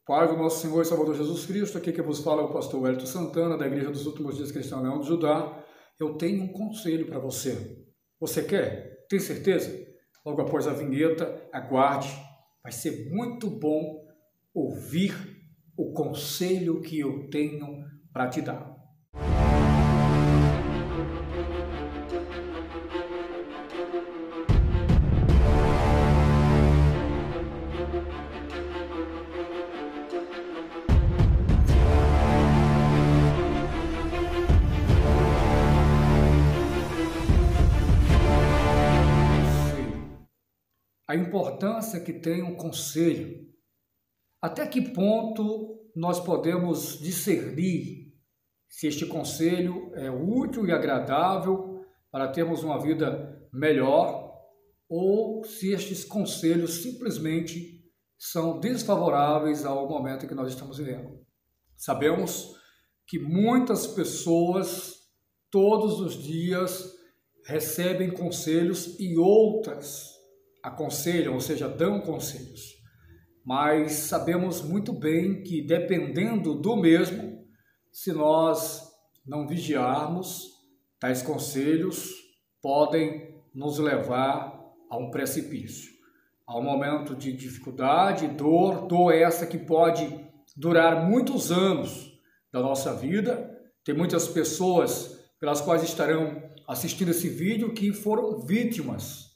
Pai do nosso Senhor e Salvador Jesus Cristo, aqui que vos fala é o pastor Wellington Santana, da Igreja dos Últimos Dias Cristã Leão de Judá. Eu tenho um conselho para você. Você quer? Tem certeza? Logo após a vinheta, aguarde. Vai ser muito bom ouvir o conselho que eu tenho para te dar. A importância que tem um conselho. Até que ponto nós podemos discernir se este conselho é útil e agradável para termos uma vida melhor ou se estes conselhos simplesmente são desfavoráveis ao momento em que nós estamos vivendo. Sabemos que muitas pessoas todos os dias recebem conselhos e outras aconselham, ou seja, dão conselhos. Mas sabemos muito bem que dependendo do mesmo, se nós não vigiarmos, tais conselhos podem nos levar a um precipício, a um momento de dificuldade, dor essa que pode durar muitos anos da nossa vida. Tem muitas pessoas pelas quais estarão assistindo esse vídeo que foram vítimas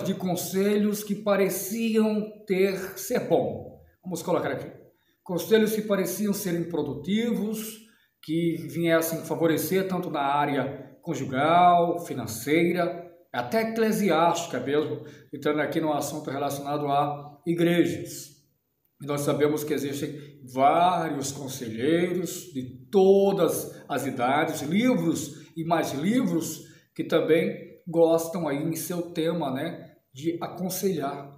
de conselhos que pareciam ser bom. Vamos colocar aqui. Conselhos que pareciam ser improdutivos, que viessem favorecer tanto na área conjugal, financeira, até eclesiástica mesmo, entrando aqui num assunto relacionado a igrejas. E nós sabemos que existem vários conselheiros de todas as idades, livros e mais livros que também gostam aí em seu tema, de aconselhar.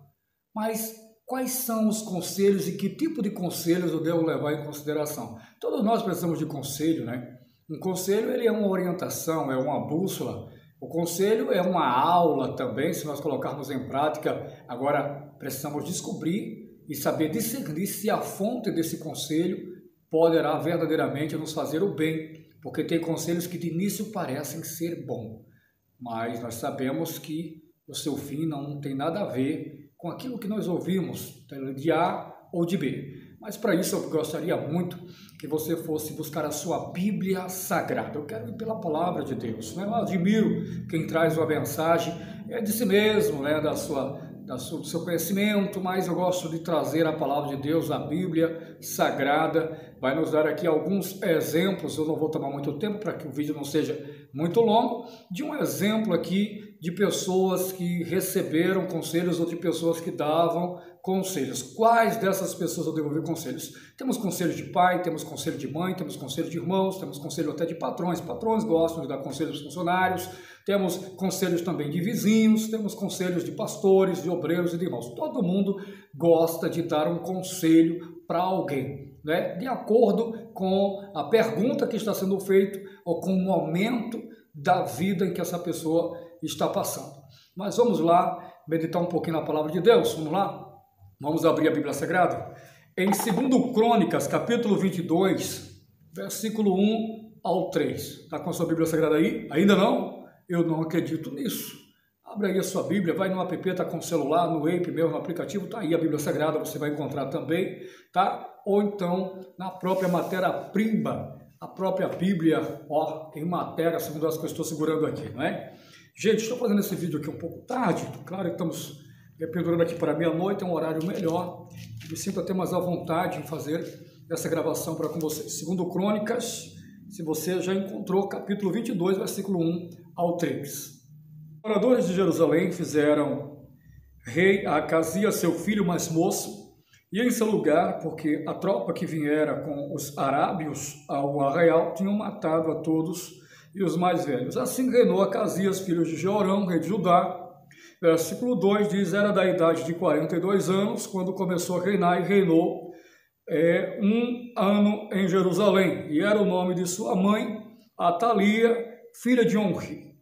Mas quais são os conselhos e que tipo de conselhos eu devo levar em consideração? Todos nós precisamos de conselho, Um conselho ele é uma orientação, é uma bússola. O conselho é uma aula também, se nós colocarmos em prática. Agora precisamos descobrir e saber discernir se a fonte desse conselho poderá verdadeiramente nos fazer o bem, porque tem conselhos que de início parecem ser bons, mas nós sabemos que o seu fim não tem nada a ver com aquilo que nós ouvimos, de A ou de B. Mas para isso eu gostaria muito que você fosse buscar a sua Bíblia Sagrada. Eu quero ir pela Palavra de Deus. Eu admiro quem traz uma mensagem de si mesmo, do seu conhecimento, mas eu gosto de trazer a Palavra de Deus, a Bíblia Sagrada. Vai nos dar aqui alguns exemplos, eu não vou tomar muito tempo para que o vídeo não seja muito longo, de um exemplo aqui de pessoas que receberam conselhos ou de pessoas que davam conselhos. Quais dessas pessoas eu devo ouvir conselhos? Temos conselho de pai, temos conselho de mãe, temos conselho de irmãos, temos conselho até de patrões. Patrões gostam de dar conselhos aos funcionários, temos conselhos também de vizinhos, temos conselhos de pastores, de obreiros e de irmãos. Todo mundo gosta de dar um conselho para alguém, de acordo com a pergunta que está sendo feita ou com o momento da vida em que essa pessoa está passando. Mas vamos lá meditar um pouquinho na Palavra de Deus. Vamos lá? Vamos abrir a Bíblia Sagrada? Em 2 Crônicas, capítulo 22, versículo 1 ao 3. Está com a sua Bíblia Sagrada aí? Ainda não? Eu não acredito nisso. Abre aí a sua Bíblia, vai no app, está com o celular, no app mesmo, no aplicativo, está aí a Bíblia Sagrada, você vai encontrar também, tá? Ou então na própria matéria-prima, a própria Bíblia, em matéria, segundo as que eu estou segurando aqui, Gente, estou fazendo esse vídeo aqui um pouco tarde, claro que estamos pendurando aqui para meia-noite, é um horário melhor, me sinto até mais à vontade em fazer essa gravação para com vocês. 2 Crônicas, se você já encontrou, capítulo 22, versículo 1 ao 3. Os moradores de Jerusalém fizeram rei a Acasias, seu filho mais moço, e em seu lugar, porque a tropa que viera com os arábios ao arraial tinham matado a todos e os mais velhos. Assim reinou Acasias, filho de Jeorão, rei de Judá. Versículo 2 diz, era da idade de 42 anos, quando começou a reinar, e reinou 1 ano em Jerusalém. E era o nome de sua mãe, Atalia, filha de Omri.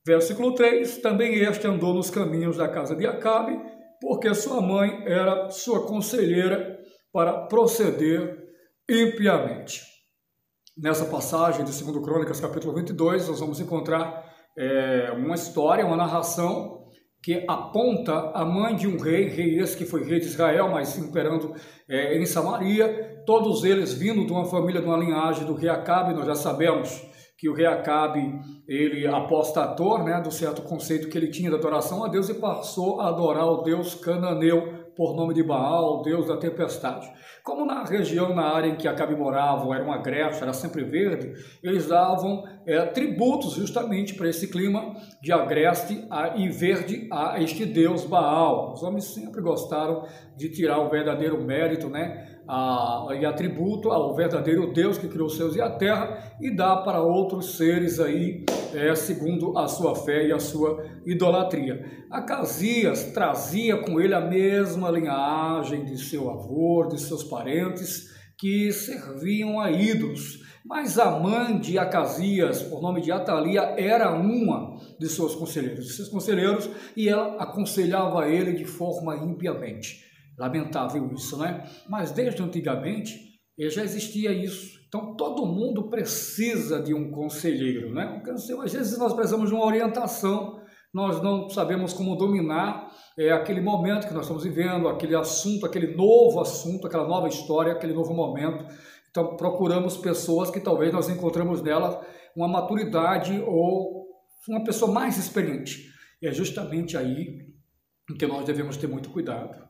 Versículo 3, também este andou nos caminhos da casa de Acabe, porque sua mãe era sua conselheira para proceder impiamente. Nessa passagem de 2 Crônicas, capítulo 22, nós vamos encontrar uma história, uma narração que aponta a mãe de um rei esse que foi rei de Israel, mas imperando em Samaria, todos eles vindo de uma família, de uma linhagem do rei Acabe. Nós já sabemos que o rei Acabe, ele apostatou, do certo conceito que ele tinha de adoração a Deus e passou a adorar o Deus cananeu, por nome de Baal, o Deus da tempestade. Como na região, na área em que Acabe morava, era uma agreste, era sempre verde, eles davam tributos justamente para esse clima de agreste e verde a este Deus Baal. Os homens sempre gostaram de tirar o verdadeiro mérito, e atributo ao verdadeiro Deus que criou os céus e a terra e dá para outros seres aí, segundo a sua fé e a sua idolatria. Acasias trazia com ele a mesma linhagem de seu avô, de seus parentes, que serviam a ídolos. Mas a mãe de Acasias, por nome de Atalia, era uma de seus conselheiros, e ela aconselhava ele de forma impiamente. Lamentável isso, Mas desde antigamente já existia isso. Então todo mundo precisa de um conselheiro, Às vezes nós precisamos de uma orientação, nós não sabemos como dominar aquele momento que nós estamos vivendo, aquele assunto, aquele novo assunto, aquela nova história, aquele novo momento. Então procuramos pessoas que talvez nós encontramos nela uma maturidade ou uma pessoa mais experiente. E é justamente aí que nós devemos ter muito cuidado.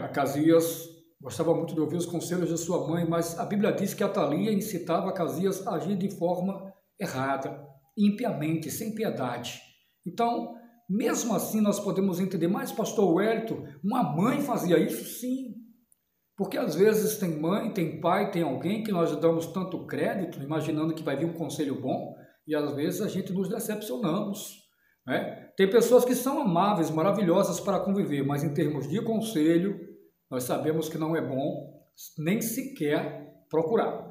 Acasias gostava muito de ouvir os conselhos de sua mãe, mas a Bíblia diz que Atalia incitava Acasias a agir de forma errada, impiamente, sem piedade. Então, mesmo assim, nós podemos entender, mas pastor Wellington, uma mãe fazia isso? Sim, porque às vezes tem mãe, tem pai, tem alguém que nós damos tanto crédito, imaginando que vai vir um conselho bom, e às vezes a gente nos decepcionamos. Tem pessoas que são amáveis, maravilhosas para conviver, mas em termos de conselho, nós sabemos que não é bom nem sequer procurar.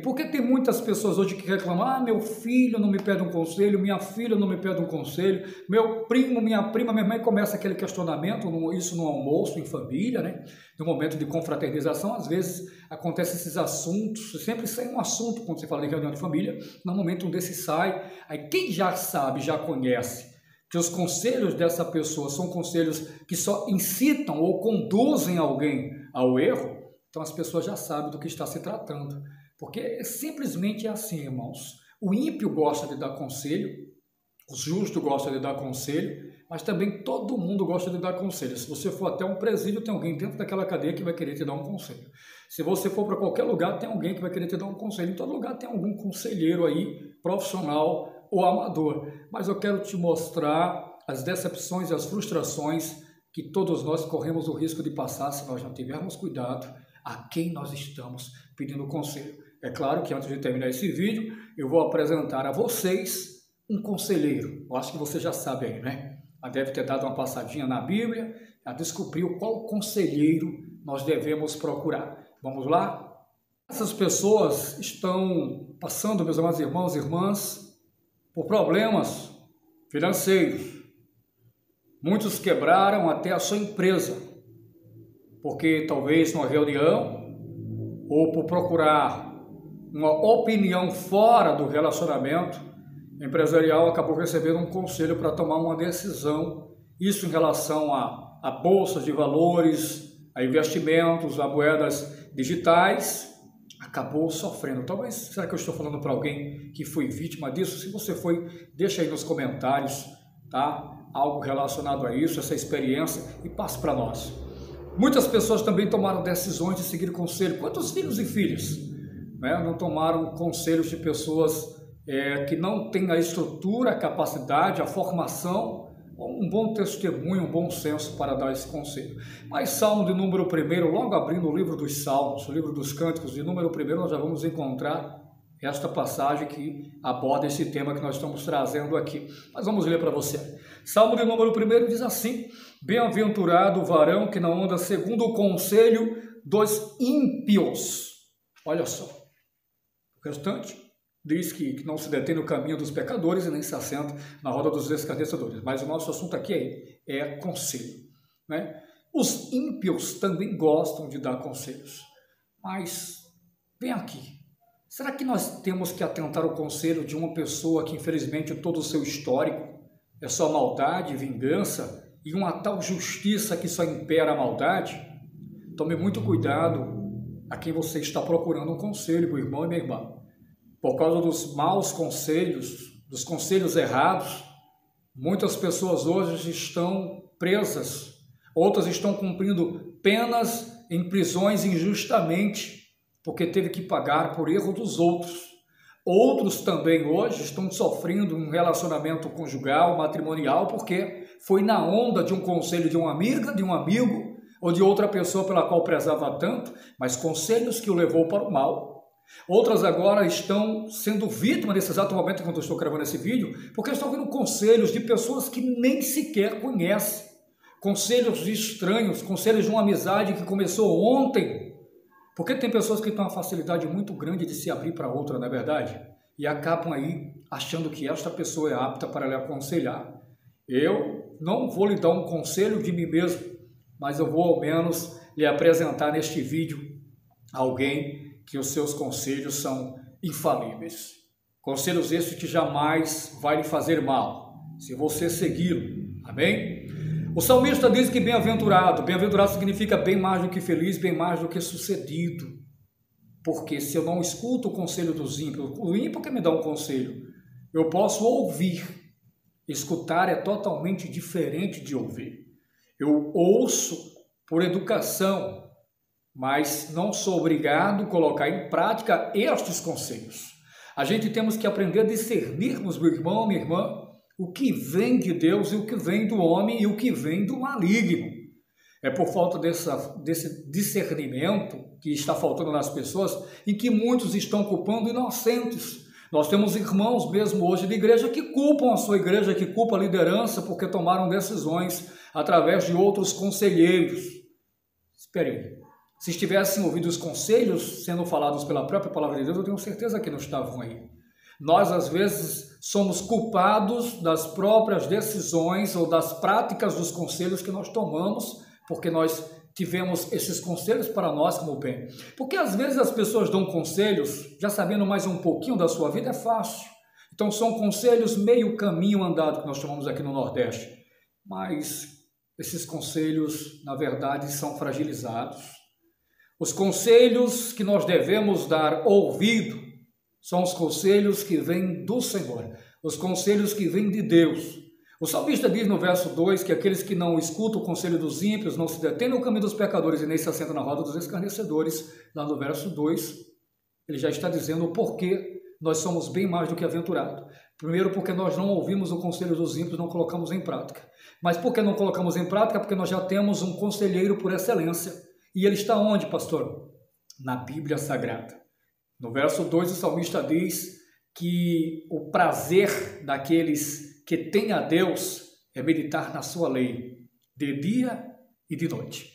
Porque tem muitas pessoas hoje que reclamam, meu filho não me pede um conselho, minha filha não me pede um conselho, meu primo, minha prima, minha mãe, começa aquele questionamento, isso no almoço, em família, no momento de confraternização, às vezes acontecem esses assuntos, sempre sai um assunto quando você fala de reunião de família, normalmente um desses sai, aí quem já sabe, já conhece, que os conselhos dessa pessoa são conselhos que só incitam ou conduzem alguém ao erro, então as pessoas já sabem do que está se tratando. Porque simplesmente é assim, irmãos. O ímpio gosta de dar conselho, o justo gosta de dar conselho, mas também todo mundo gosta de dar conselho. Se você for até um presídio, tem alguém dentro daquela cadeia que vai querer te dar um conselho. Se você for para qualquer lugar, tem alguém que vai querer te dar um conselho. Em todo lugar tem algum conselheiro aí, profissional ou amador. Mas eu quero te mostrar as decepções e as frustrações que todos nós corremos o risco de passar se nós não tivermos cuidado a quem nós estamos pedindo conselho. É claro que antes de terminar esse vídeo, eu vou apresentar a vocês um conselheiro. Eu acho que você já sabe aí, Já deve ter dado uma passadinha na Bíblia, já descobriu qual conselheiro nós devemos procurar. Vamos lá? Essas pessoas estão passando, meus amados irmãos e irmãs, por problemas financeiros. Muitos quebraram até a sua empresa, porque talvez numa reunião ou por procurar uma opinião fora do relacionamento empresarial, acabou recebendo um conselho para tomar uma decisão, isso em relação a bolsas de valores, a investimentos, a moedas digitais, acabou sofrendo. Talvez, será que eu estou falando para alguém que foi vítima disso? Se você foi, deixa aí nos comentários, algo relacionado a isso, essa experiência, e passe para nós. Muitas pessoas também tomaram decisões de seguir conselho. Quantos filhos e filhas não tomaram conselhos de pessoas que não têm a estrutura, a capacidade, a formação, um bom testemunho, um bom senso para dar esse conselho? Mas Salmo de número 1, logo abrindo o livro dos Salmos, o livro dos Cânticos de número 1, nós já vamos encontrar esta passagem que aborda esse tema que nós estamos trazendo aqui. Mas vamos ler para você. Salmo de número 1 diz assim: bem-aventurado o varão que não anda segundo o conselho dos ímpios. Olha só. O restante diz que não se detém no caminho dos pecadores e nem se assenta na roda dos escarnecedores. Mas o nosso assunto aqui é conselho. Os ímpios também gostam de dar conselhos. Mas, vem aqui, será que nós temos que atentar ao conselho de uma pessoa que, infelizmente, todo o seu histórico é só maldade, vingança e uma tal justiça que só impera a maldade? Tome muito cuidado a quem você está procurando um conselho, meu irmão e minha irmã. Por causa dos maus conselhos, dos conselhos errados, muitas pessoas hoje estão presas, outras estão cumprindo penas em prisões injustamente, porque teve que pagar por erro dos outros. Outros também hoje estão sofrendo um relacionamento conjugal, matrimonial, porque foi na onda de um conselho de uma amiga, de um amigo, ou de outra pessoa pela qual prezava tanto, mas conselhos que o levou para o mal. Outras agora estão sendo vítimas nesse exato momento quando eu estou gravando esse vídeo, porque estão ouvindo conselhos de pessoas que nem sequer conhecem. Conselhos de estranhos, conselhos de uma amizade que começou ontem. Porque tem pessoas que têm uma facilidade muito grande de se abrir para outra, não é verdade? E acabam aí achando que esta pessoa é apta para lhe aconselhar. Eu não vou lhe dar um conselho de mim mesmo, mas eu vou ao menos lhe apresentar neste vídeo alguém que os seus conselhos são infalíveis. Conselhos esses que jamais vai lhe fazer mal, se você segui-lo. Amém? O salmista diz que bem-aventurado significa bem mais do que feliz, bem mais do que sucedido. Porque se eu não escuto o conselho dos ímpios, o ímpio que me dá um conselho, eu posso ouvir. Escutar é totalmente diferente de ouvir. Eu ouço por educação, mas não sou obrigado a colocar em prática estes conselhos. A gente temos que aprender a discernirmos, meu irmão, minha irmã, o que vem de Deus e o que vem do homem e o que vem do maligno. É por falta desse discernimento que está faltando nas pessoas e que muitos estão culpando inocentes. Nós temos irmãos mesmo hoje de igreja que culpam a sua igreja, que culpam a liderança porque tomaram decisões através de outros conselheiros. Espere aí. Se estivessem ouvindo os conselhos sendo falados pela própria palavra de Deus, eu tenho certeza que não estavam aí. Nós, às vezes, somos culpados das próprias decisões ou das práticas dos conselhos que nós tomamos, porque nós tivemos esses conselhos para nós como bem. Porque, às vezes, as pessoas dão conselhos, já sabendo mais um pouquinho da sua vida, é fácil. Então, são conselhos meio caminho andado, que nós chamamos aqui no Nordeste. Mas esses conselhos, na verdade, são fragilizados. Os conselhos que nós devemos dar ouvido são os conselhos que vêm do Senhor, os conselhos que vêm de Deus. O salmista diz no verso 2 que aqueles que não escutam o conselho dos ímpios, não se detêm no caminho dos pecadores e nem se assentam na roda dos escarnecedores, lá no verso 2, ele já está dizendo o porquê nós somos bem mais do que aventurados. Primeiro, porque nós não ouvimos o conselho dos ímpios, não colocamos em prática. Mas por que não colocamos em prática? Porque nós já temos um conselheiro por excelência. E ele está onde, pastor? Na Bíblia Sagrada. No verso 2, o salmista diz que o prazer daqueles que têm a Deus é meditar na sua lei, de dia e de noite.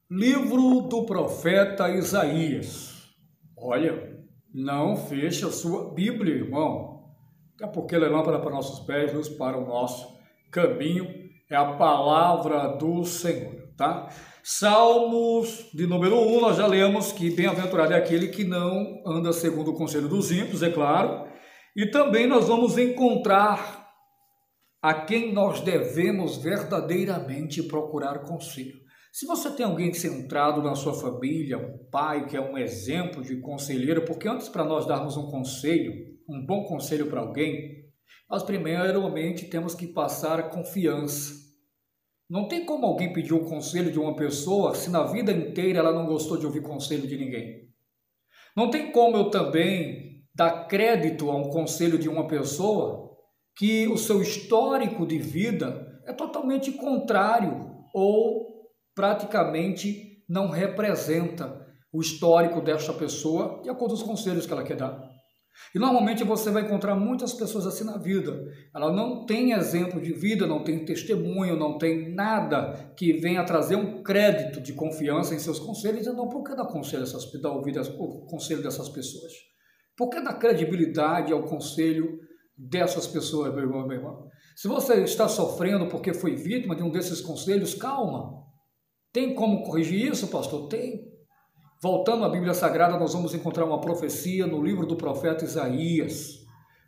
Livro do profeta Isaías. Olha, não feche a sua Bíblia, irmão. Até porque ela é lâmpada para nossos pés, luz para o nosso caminho. É a palavra do Senhor, tá? Salmos de número 1, nós já lemos que bem-aventurado é aquele que não anda segundo o conselho dos ímpios, é claro. E também nós vamos encontrar a quem nós devemos verdadeiramente procurar conselho. Se você tem alguém centrado na sua família, um pai que é um exemplo de conselheiro, porque antes para nós darmos um conselho, um bom conselho para alguém, nós primeiramente temos que passar confiança. Não tem como alguém pedir um conselho de uma pessoa se na vida inteira ela não gostou de ouvir conselho de ninguém. Não tem como eu também dar crédito a um conselho de uma pessoa que o seu histórico de vida é totalmente contrário ou praticamente não representa o histórico desta pessoa de acordo com os conselhos que ela quer dar. E normalmente você vai encontrar muitas pessoas assim na vida. Ela não tem exemplo de vida, não tem testemunho, não tem nada que venha trazer um crédito de confiança em seus conselhos. Então, por que dar conselho o conselho dessas pessoas? Por que dar credibilidade ao conselho dessas pessoas, meu irmão, minha irmã? Se você está sofrendo porque foi vítima de um desses conselhos, calma. Tem como corrigir isso, pastor? Tem. Voltando à Bíblia Sagrada, nós vamos encontrar uma profecia no livro do profeta Isaías,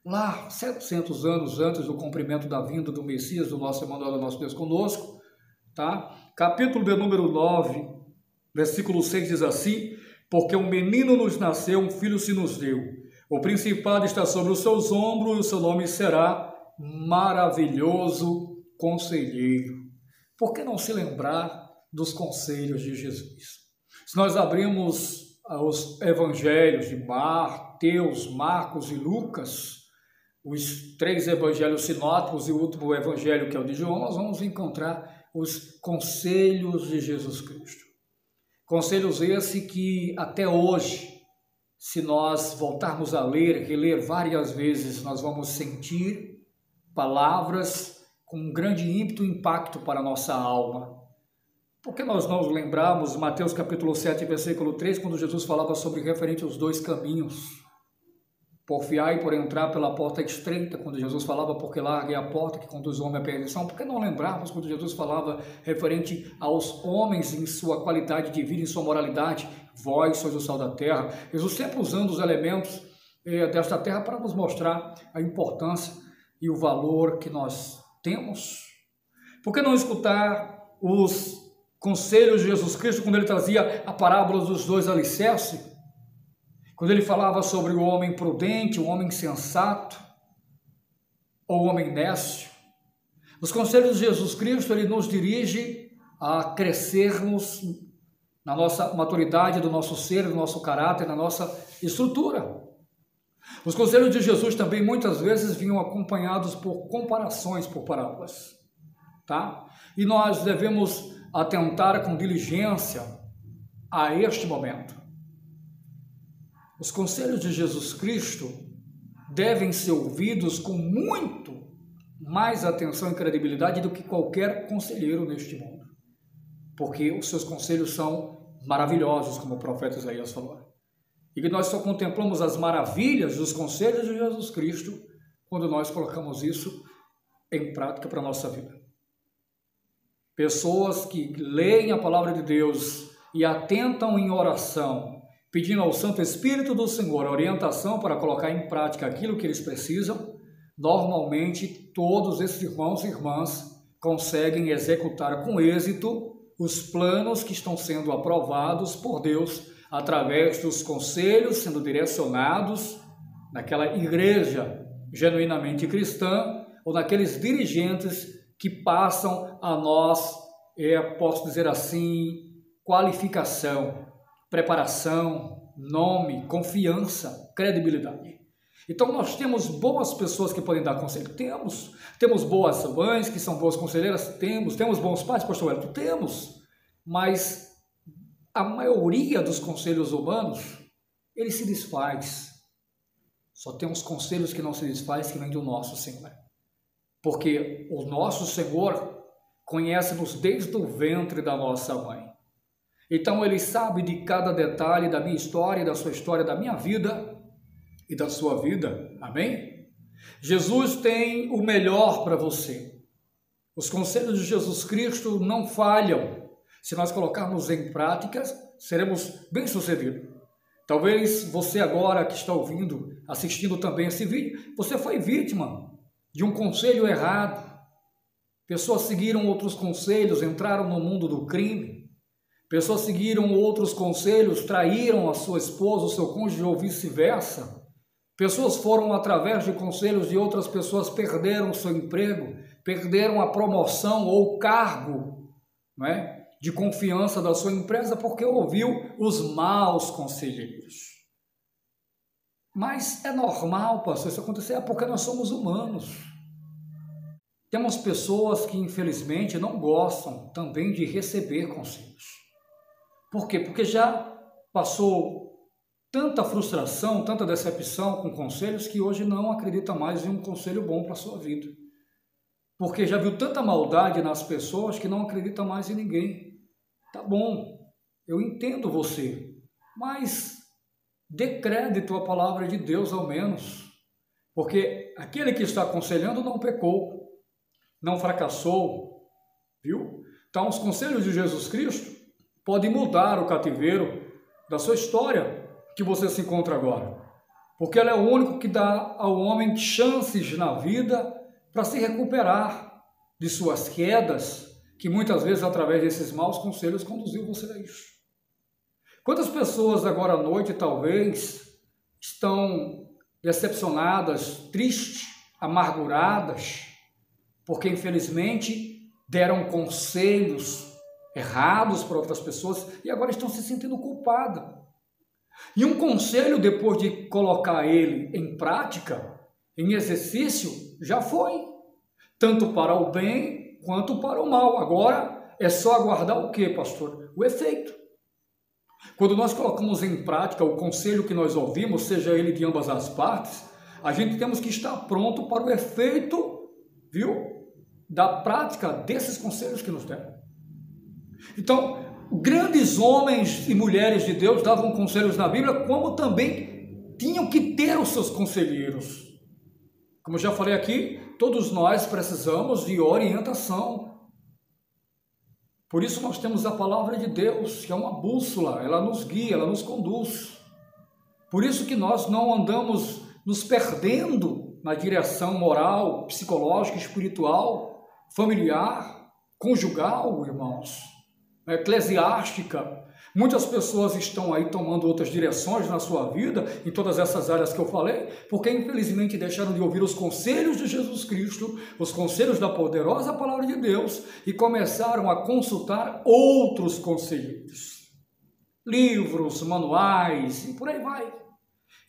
lá 700 anos antes do cumprimento da vinda do Messias, do nosso Emmanuel, do nosso Deus conosco, tá? Capítulo de número 9, versículo 6 diz assim: porque um menino nos nasceu, um filho se nos deu. O principado está sobre os seus ombros, e o seu nome será Maravilhoso Conselheiro. Por que não se lembrar dos conselhos de Jesus? Se nós abrimos os evangelhos de Mateus, Marcos e Lucas, os 3 evangelhos sinóticos e o último evangelho, que é o de João, nós vamos encontrar os conselhos de Jesus Cristo. Conselhos esse que até hoje, se nós voltarmos a ler, reler várias vezes, nós vamos sentir palavras com um grande ímpeto e impacto para a nossa alma. Por que nós não lembramos Mateus capítulo 7, versículo 3, quando Jesus falava sobre referente aos 2 caminhos? Porfiai por entrar pela porta estreita, quando Jesus falava porque larga é a porta que conduz o homem à perdição. Por que não lembrarmos quando Jesus falava referente aos homens em sua qualidade de vida, em sua moralidade? Vós sois o sal da terra. Jesus sempre usando os elementos desta terra para nos mostrar a importância e o valor que nós temos. Por que não escutar os conselhos de Jesus Cristo quando ele trazia a parábola dos 2 alicerces? Quando ele falava sobre o homem prudente, o homem sensato, ou o homem nécio. Os conselhos de Jesus Cristo, ele nos dirige a crescermos na nossa maturidade, do nosso ser, do nosso caráter, na nossa estrutura. Os conselhos de Jesus também muitas vezes vinham acompanhados por comparações, por parábolas, tá? E nós devemos atentar com diligência a este momento. Os conselhos de Jesus Cristo devem ser ouvidos com muito mais atenção e credibilidade do que qualquer conselheiro neste mundo, porque os seus conselhos são maravilhosos, como o profeta Isaías falou, e que nós só contemplamos as maravilhas dos conselhos de Jesus Cristo quando nós colocamos isso em prática para a nossa vida. Pessoas que leem a palavra de Deus e atentam em oração, pedindo ao Santo Espírito do Senhor a orientação para colocar em prática aquilo que eles precisam, normalmente todos esses irmãos e irmãs conseguem executar com êxito os planos que estão sendo aprovados por Deus através dos conselhos sendo direcionados naquela igreja genuinamente cristã ou naqueles dirigentes que passam a nós, posso dizer assim, qualificação, preparação, nome, confiança, credibilidade. Então nós temos boas pessoas que podem dar conselho, temos boas mães que são boas conselheiras, temos bons pais, pastor Wellington, temos, mas a maioria dos conselhos humanos, ele se desfaz. Só tem uns conselhos que não se desfaz, que vem do nosso Senhor. Porque o nosso Senhor conhece-nos desde o ventre da nossa mãe. Então ele sabe de cada detalhe da minha história, da sua história, da minha vida e da sua vida. Amém? Jesus tem o melhor para você. Os conselhos de Jesus Cristo não falham. Se nós colocarmos em prática, seremos bem-sucedidos. Talvez você agora que está ouvindo, assistindo também esse vídeo, você foi vítima de um conselho errado. Pessoas seguiram outros conselhos, entraram no mundo do crime. Pessoas seguiram outros conselhos, traíram a sua esposa, o seu cônjuge ou vice-versa. Pessoas foram através de conselhos de outras pessoas, perderam o seu emprego, perderam a promoção ou o cargo, não é? De confiança da sua empresa porque ouviu os maus conselheiros. Mas é normal, pastor, isso acontecer, porque nós somos humanos. Temos pessoas que infelizmente não gostam também de receber conselhos. Por quê? Porque já passou tanta frustração, tanta decepção com conselhos que hoje não acredita mais em um conselho bom para a sua vida. Porque já viu tanta maldade nas pessoas que não acredita mais em ninguém. Tá bom, eu entendo você, mas dê crédito à palavra de Deus ao menos, porque aquele que está aconselhando não pecou. não fracassou, viu? Então, os conselhos de Jesus Cristo podem mudar o cativeiro da sua história que você se encontra agora, porque ele é o único que dá ao homem chances na vida para se recuperar de suas quedas, que muitas vezes, através desses maus conselhos, conduziu você a isso. Quantas pessoas agora à noite, talvez, estão decepcionadas, tristes, amarguradas, porque, infelizmente, deram conselhos errados para outras pessoas e agora estão se sentindo culpadas. E um conselho, depois de colocar ele em prática, em exercício, já foi, tanto para o bem quanto para o mal. Agora é só aguardar o quê, pastor? O efeito. Quando nós colocamos em prática o conselho que nós ouvimos, seja ele de ambas as partes, a gente temos que estar pronto para o efeito, viu, da prática desses conselhos que nos deram. Então, grandes homens e mulheres de Deus davam conselhos na Bíblia, como também tinham que ter os seus conselheiros. Como eu já falei aqui, todos nós precisamos de orientação. Por isso nós temos a palavra de Deus, que é uma bússola, ela nos guia, ela nos conduz. Por isso que nós não andamos nos perdendo na direção moral, psicológica, espiritual, familiar, conjugal, irmãos, eclesiástica. Muitas pessoas estão aí tomando outras direções na sua vida, em todas essas áreas que eu falei, porque infelizmente deixaram de ouvir os conselhos de Jesus Cristo, os conselhos da poderosa palavra de Deus, e começaram a consultar outros conselheiros, livros, manuais e por aí vai.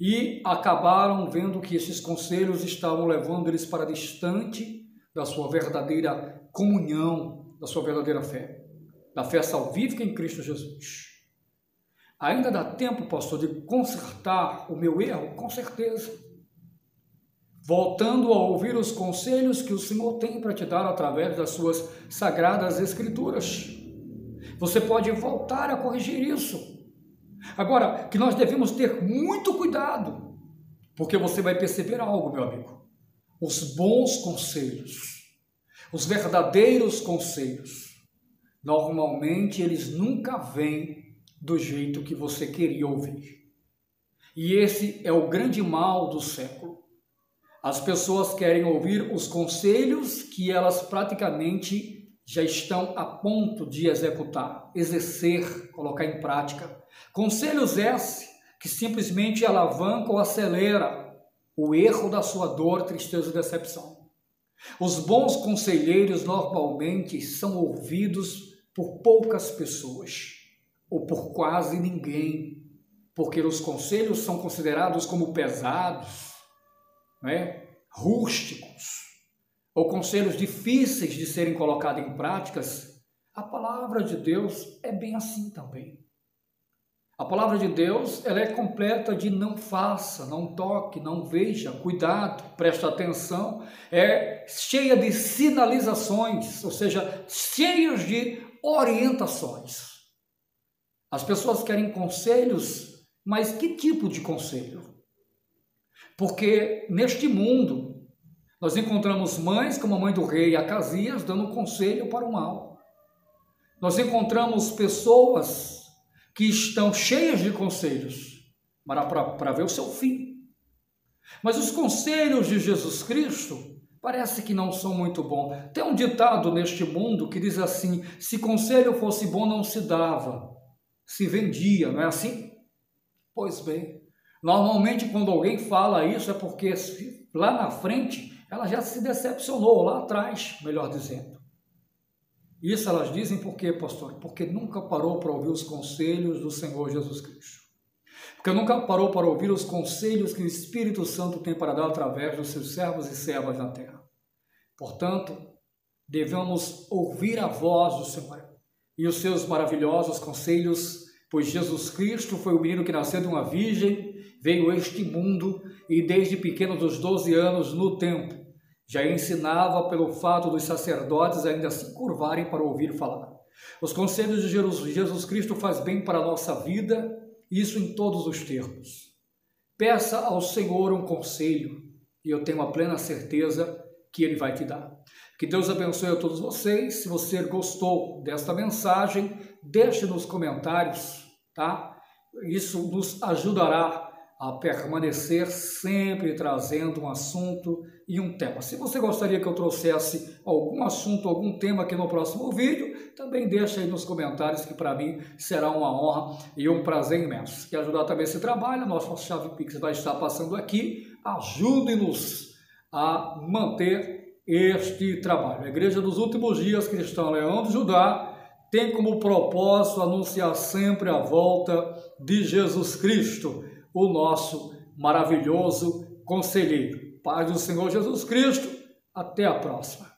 E acabaram vendo que esses conselhos estavam levando eles para distante da sua verdadeira comunhão, da sua verdadeira fé, da fé salvífica em Cristo Jesus. Ainda dá tempo, pastor, de consertar o meu erro? Com certeza. Voltando a ouvir os conselhos que o Senhor tem para te dar através das suas sagradas escrituras. Você pode voltar a corrigir isso. Agora, que nós devemos ter muito cuidado, porque você vai perceber algo, meu amigo. Os bons conselhos, os verdadeiros conselhos, normalmente eles nunca vêm do jeito que você queria ouvir. E esse é o grande mal do século. As pessoas querem ouvir os conselhos que elas praticamente já estão a ponto de executar, exercer, colocar em prática. Conselhos esses que simplesmente alavancam ou aceleram o erro da sua dor, tristeza e decepção. Os bons conselheiros normalmente são ouvidos por poucas pessoas, ou por quase ninguém, porque os conselhos são considerados como pesados, rústicos, ou conselhos difíceis de serem colocados em práticas. A palavra de Deus é bem assim também. A palavra de Deus, ela é completa de não faça, não toque, não veja, cuidado, presta atenção, é cheia de sinalizações, ou seja, cheias de orientações. As pessoas querem conselhos, mas que tipo de conselho? Porque neste mundo, nós encontramos mães como a mãe do rei Acasias dando conselho para o mal. Nós encontramos pessoas que estão cheias de conselhos para ver o seu fim. Mas os conselhos de Jesus Cristo parece que não são muito bons. Tem um ditado neste mundo que diz assim: se conselho fosse bom não se dava, se vendia, não é assim? Pois bem, normalmente quando alguém fala isso é porque lá na frente ela já se decepcionou, lá atrás, melhor dizendo. Isso elas dizem por quê, pastor? Porque nunca parou para ouvir os conselhos do Senhor Jesus Cristo. Porque nunca parou para ouvir os conselhos que o Espírito Santo tem para dar através dos seus servos e servas na terra. Portanto, devemos ouvir a voz do Senhor e os seus maravilhosos conselhos, pois Jesus Cristo foi o menino que nasceu de uma virgem, veio a este mundo e desde pequeno, dos 12 anos, no templo, já ensinava pelo fato dos sacerdotes ainda se curvarem para ouvir falar. Os conselhos de Jesus Cristo faz bem para a nossa vida, isso em todos os termos. Peça ao Senhor um conselho e eu tenho a plena certeza que Ele vai te dar. Que Deus abençoe a todos vocês. Se você gostou desta mensagem, deixe nos comentários, tá? Isso nos ajudará a permanecer sempre trazendo um assunto e um tema. Se você gostaria que eu trouxesse algum assunto, algum tema aqui no próximo vídeo, também deixa aí nos comentários, que para mim será uma honra e um prazer imenso. Quer ajudar também esse trabalho? Nossa chave Pix vai estar passando aqui. Ajude-nos a manter este trabalho. A Igreja dos Últimos Dias Cristã Leão de Judá tem como propósito anunciar sempre a volta de Jesus Cristo, o nosso maravilhoso conselheiro. Paz do Senhor Jesus Cristo. Até a próxima.